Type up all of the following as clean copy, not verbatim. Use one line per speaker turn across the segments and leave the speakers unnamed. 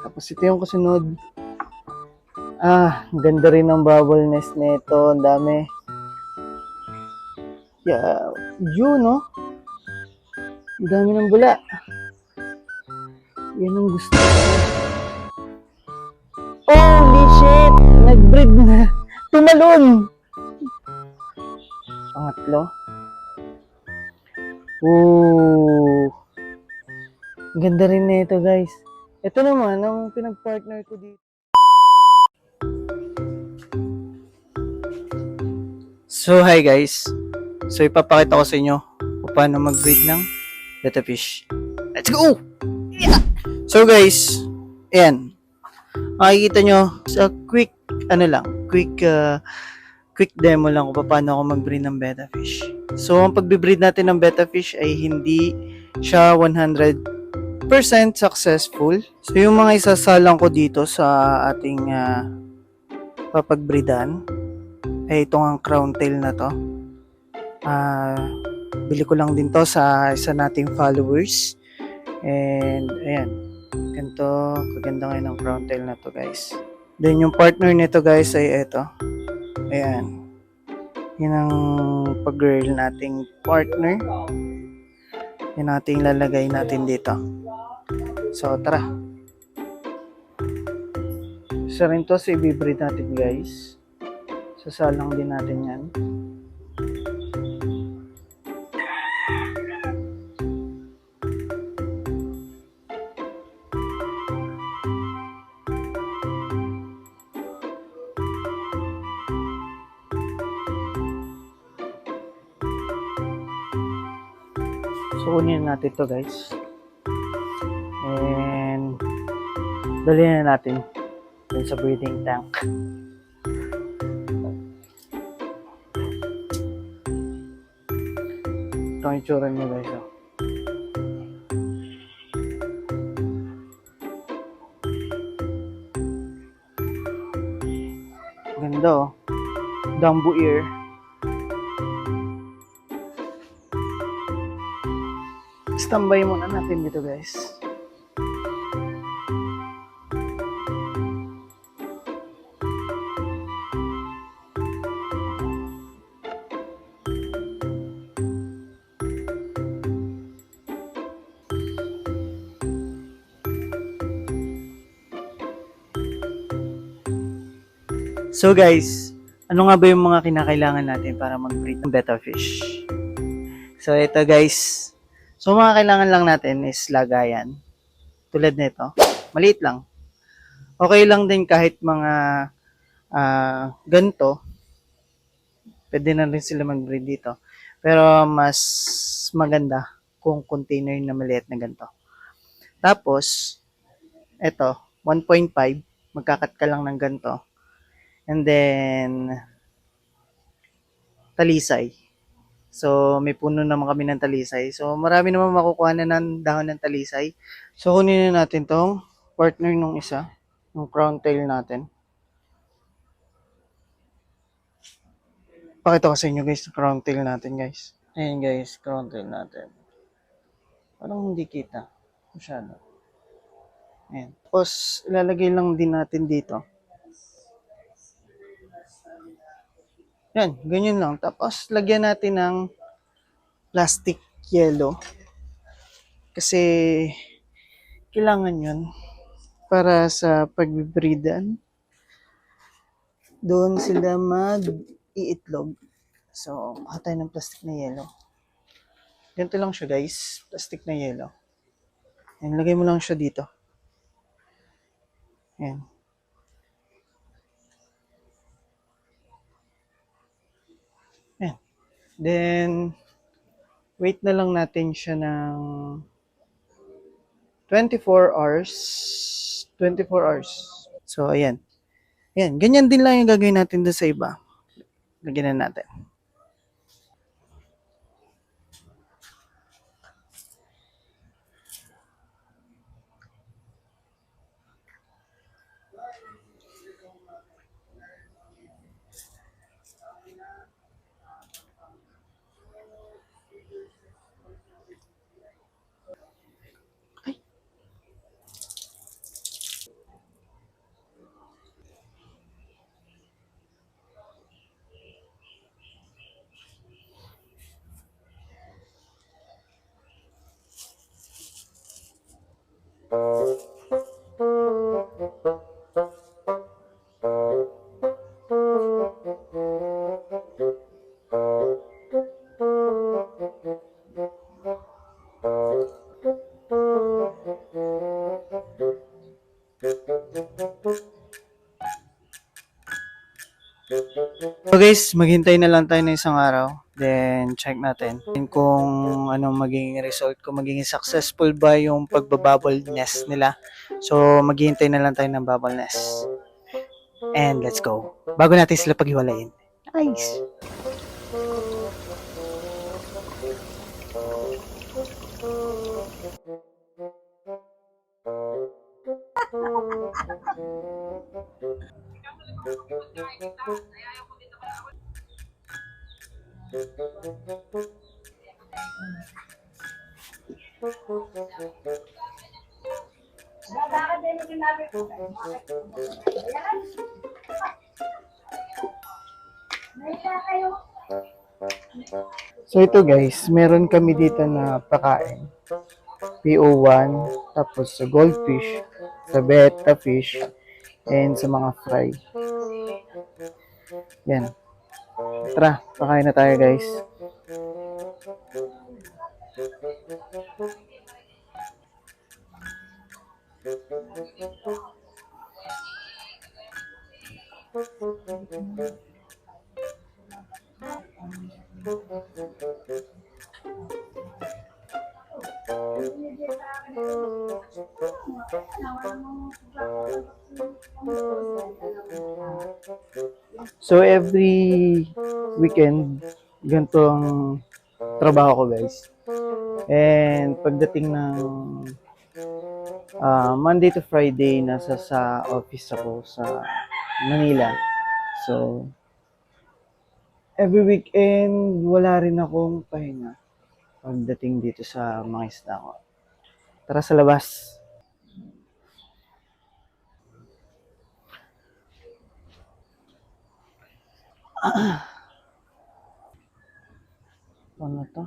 Tapos ito yung kasunod. Ganda rin ng bubble nest nito. Ang dami. Yeah, yun, no? Ang dami ng bula. Yan ang gusto ko. Holy shit! Nag-breed na. Tumalon! Pangatlo. Ooh. Ganda rin nito, guys. Ito naman, ang pinag-partner ko dito. So, hi guys. So, ipapakita ko sa inyo kung paano mag-breed ng betta fish. Let's go! Yeah! So, guys, ayan. Makikita nyo sa quick, quick demo lang kung paano ako mag-breed ng betta fish. So, ang pag-breed natin ng betta fish ay hindi siya 100% successful. So, yung mga isasalang ko dito sa ating papag-breedan ay itong ang crown tail na to. Bili ko lang din to sa isa nating followers. And, ayan. Ganito, kaganda ngayon ng crown tail na to, guys. Then, yung partner nito, guys, ay ito. Ayan. Yan ang pag-girl nating partner. Yan nating lalagay natin dito. So, tara. Isa rin to sa i-breed natin, guys. Sasalang din natin yan. So, kunin natin to, guys. And, dalhin na natin dun sa breeding tank. Ito ang itsura niya, guys. Oh. Ganda, oh. Dumbo ear. Standby muna natin dito, guys. So guys, ano nga ba yung mga kinakailangan natin para mag-breed ng betta fish? So ito guys, so mga kailangan lang natin is lagayan. Tulad nito, maliit lang. Okay lang din kahit mga ganito, pwede na rin sila mag-breed dito. Pero mas maganda kung container na maliit na ganito. Tapos, ito, 1.5, magkakat ka lang ng ganito. And then, talisay. So, may puno naman kami ng talisay. So, marami naman makukuha na ng dahon ng talisay. So, kunin na natin tong partner nung isa, yung crown tail natin. Pakita ko sa inyo guys, yung crown tail natin guys. Ayan guys, crown tail natin. Parang hindi kita. Masyado. Ayan. Tapos, ilalagay lang din natin dito. Yan, ganyan lang. Tapos, lagyan natin ng plastic yellow. Kasi, kailangan yun para sa pagbibreedan. Doon sila mag-iitlog. So, kuha tayo ng plastic na yellow. Ganito lang siya guys, plastic na yellow. Ayan, lagay mo lang siya dito. Ayan. Ayan. Then, wait na lang natin siya ng 24 hours. 24 hours. So, ayan. Ayan, ganyan din lang yung gagawin natin doon sa iba. Lagyan na natin. So guys, maghintay na lang tayo ng isang araw. Then, check natin kung anong magiging result, kung magiging successful ba yung pagbabubble nest nila. So, maghintay na lang tayo ng bubble nest. And let's go. Bago natin sila paghiwalayin. Nice! So ito guys, meron kami dito na pakain. PO1, tapos sa goldfish, sa betta fish, and sa mga fry. Yan. Tara, pakain na tayo guys. So every weekend, ganito ang trabaho ko guys. And pagdating ng Monday to Friday, nasa sa office ako sa Manila. So, every weekend, wala rin akong pahinga pagdating dito sa mga isda ko. Tara sa labas. Ano to?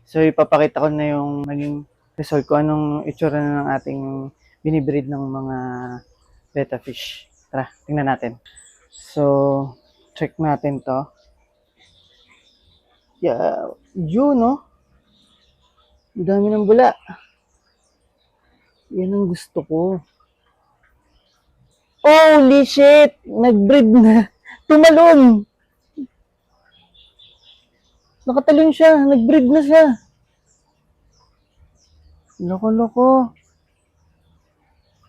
So, ipapakita ko na yung naging result ko. Anong itsura na ng ating binibreed ng mga betta fish. Tara, tingnan natin. So, check natin to. Yeah, yun, no? Ang dami ng bula. Yan ang gusto ko. Holy shit! Nag-breed na. Tumalon! Nakatalon siya. Nag-breed na siya. Loko-loko.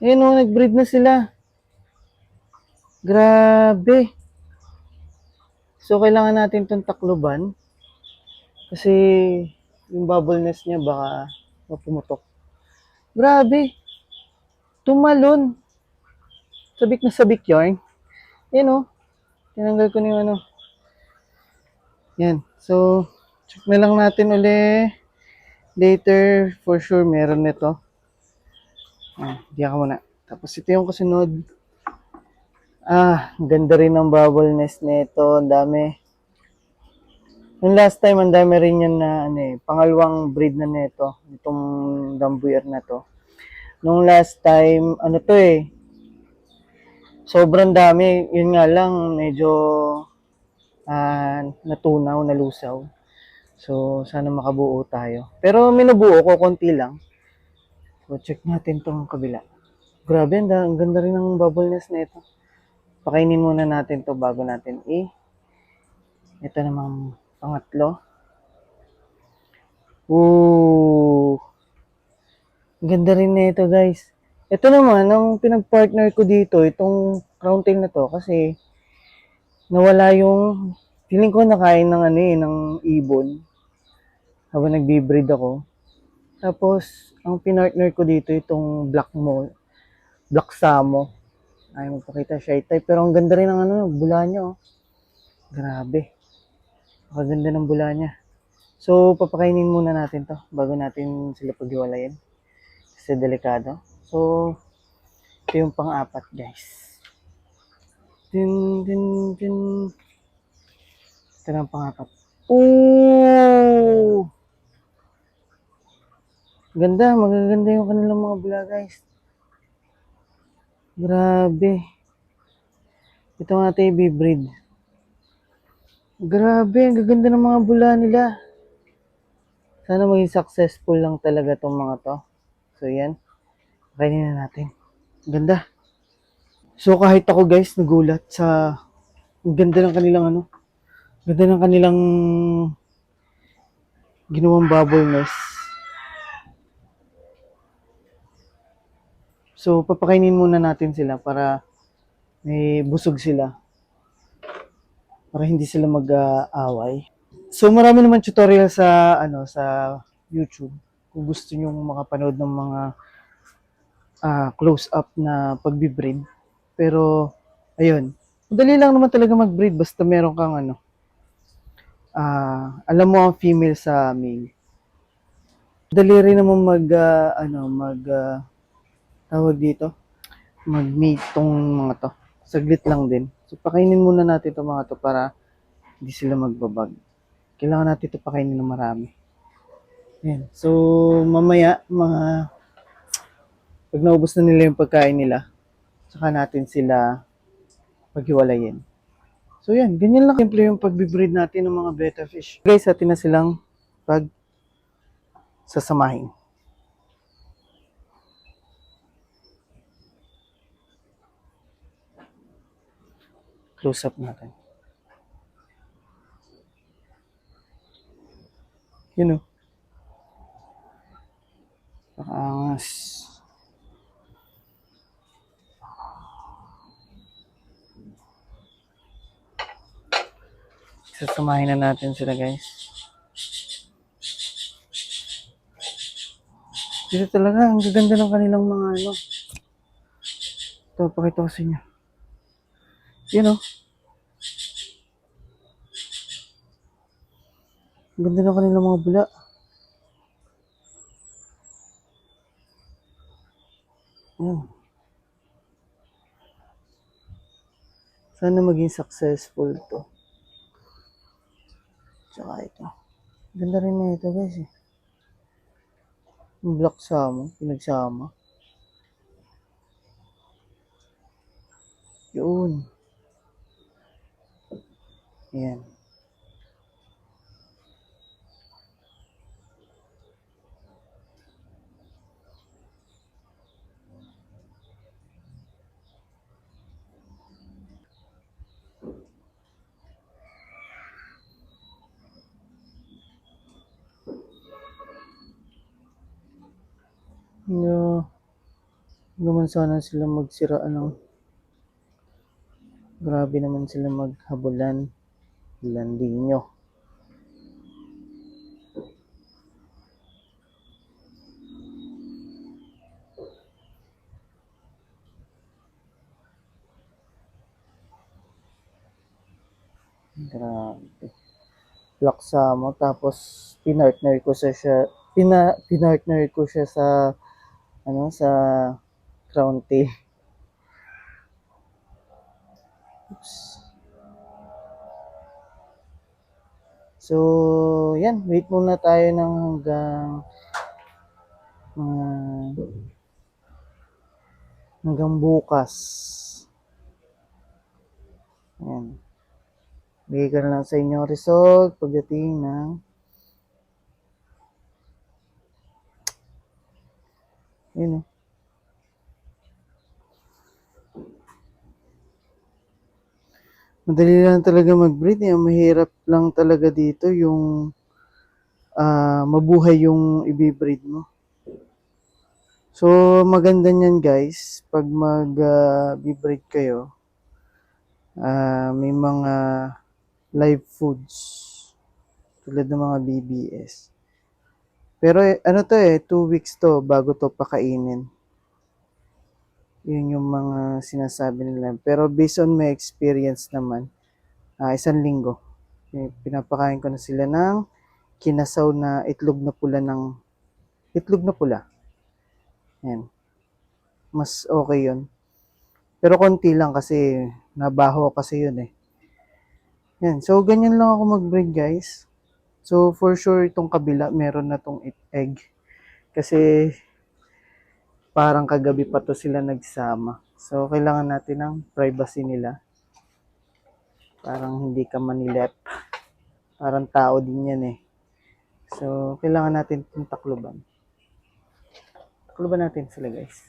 Ayan o, nag-breed na sila. Grabe. So, kailangan natin itong takloban. Kasi, yung bubble nest niya baka mapumutok. Grabe. Tumalon. Sabik na sabik yarn. Ayan o. Tinanggal ko na yung ano. Yan. So, check na lang natin uli. Later, for sure, meron nito. Diyan ka muna. Tapos ito yung kasunod. Ganda rin ng bubble nest nito. Ang dami. Yung last time, ang dami rin yan na pangalawang breed na nito. Itong dambuyer na to. Nung last time, sobrang dami. Yun nga lang, medyo natunaw, nalusaw. So, sana makabuo tayo. Pero minubuo ko, konti lang. So, check natin tong kabila. Grabe, ang ganda rin ng bubble nest na ito. Pakainin muna natin to bago natin ito namang pangatlo. Ooh! Ganda rin na ito, guys. Ito naman, ang pinag-partner ko dito, itong crown tail na to, kasi nawala yung, feeling ko nakain ng ng ibon habang nagbi-breed ako. Tapos, ang pinartner ko dito, itong black samo. Ay, magpakita shy type. Pero ang ganda rin ng bula niya, oh. Grabe. Nakaganda ng bula niya. So, papakainin muna natin to bago natin sila paghiwalayin. Kasi delikado. So, ito yung pang-apat, guys. Din. Ito na ang pang-apat. Ooh! Ganda. Magaganda yung kanilang mga bula, guys. Grabe. Ito nga tayo i-breed. Grabe, ang gaganda ng mga bula nila. Sana maging successful lang talaga tong mga to. So yan, kainin na natin. Ganda. So kahit ako guys, nagulat sa ang ganda ng kanilang ano, ganda ng kanilang ginawang bubble nest. So papakainin muna natin sila para may busog sila. Para hindi sila mag-aaway. So marami naman tutorial sa sa YouTube kung gusto niyo makapanood ng mga close up na pagbi-breed. Pero ayun, madali lang naman talaga mag-breed basta meron kang alam mo ang female sa male. Dali rin naman tawag dito, mag-mate tong mga to. Saglit lang din. So pakainin muna natin itong mga to para hindi sila magbabag. Kailangan natin ito pakainin ng marami. Ayan. So mamaya pag naubos na nila yung pagkain nila, saka natin sila paghiwalayin. So yan, ganyan lang simple yung pagbe-breed natin ng mga betta fish. Guys, atin na silang pag sasamahin. Close up natin. Yun o. Pakangas. Sasamahin na natin sila guys. Dito talaga, ang gaganda ng kanilang mga Ito, pakita ko sa inyo. Yun o. Ang ganda ng kanilang mga bula. Yan. Sana maging successful to. Tsaka ito. Ganda rin na ito guys eh. Yung black salmon, pinagsama. Yun. Ayan. No. Naman sana sila magsira grabe naman sila maghabulan. Landinyo. Grabe. Laksa mo tapos pinartner ko siya sa sa crown tail. Oops. So, yan, wait muna tayo ng hanggang bukas. Yan. Bigay ko na lang sa inyo result pagdating ng yun. Madali lang talaga mag-breed. Mahirap lang talaga dito yung mabuhay yung i-breed mo. So, maganda niyan guys, pag mag-breed kayo, may mga live foods tulad ng mga BBS. Pero 2 weeks to bago to pakainin. Yun yung mga sinasabi nila. Pero based on my experience naman, 1 linggo. Pinapakain ko na sila ng kinasaw na itlog na pula. Yan. Mas okay yun. Pero konti lang kasi nabaho kasi yun eh. Yan. So, ganyan lang ako mag-breed guys. So, for sure, itong kabila, meron na tong egg. Kasi, parang kagabi pa to sila nagsama. So, kailangan natin ng privacy nila. Parang hindi ka manilep. Parang tao din yan eh. So, kailangan natin itong takluban. Takluban natin sila guys.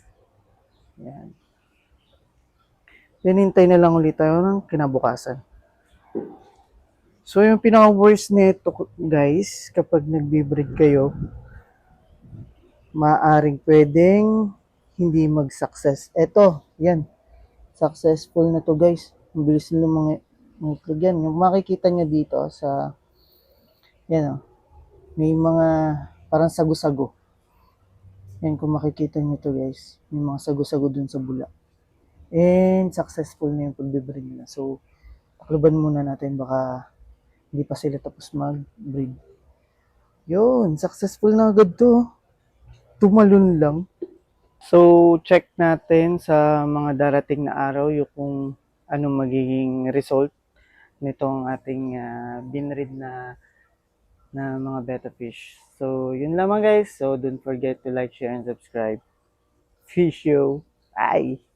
Yan. Then, hintay na lang ulit tayo ng kinabukasan. So, yung pinaka-worst nito guys, kapag nagbe-breed kayo, maaring pwedeng hindi mag-success. Eto, yan. Successful na to guys. Ang bilis nila mga itlog yan. Yung makikita nyo dito sa, yan o, may mga parang sago-sago. Yan, kung makikita nyo to guys, may mga sago-sago dun sa bula. And successful na yung pagbe-breed nila. So, takluban muna natin, baka hindi pa sila tapos mag-breed. Yun, successful na agad to. Tumalon lang. So, check natin sa mga darating na araw yung kung anong magiging result nitong ating binread na mga betta fish. So, yun lamang guys. So, don't forget to like, share, and subscribe. Fish you. Bye!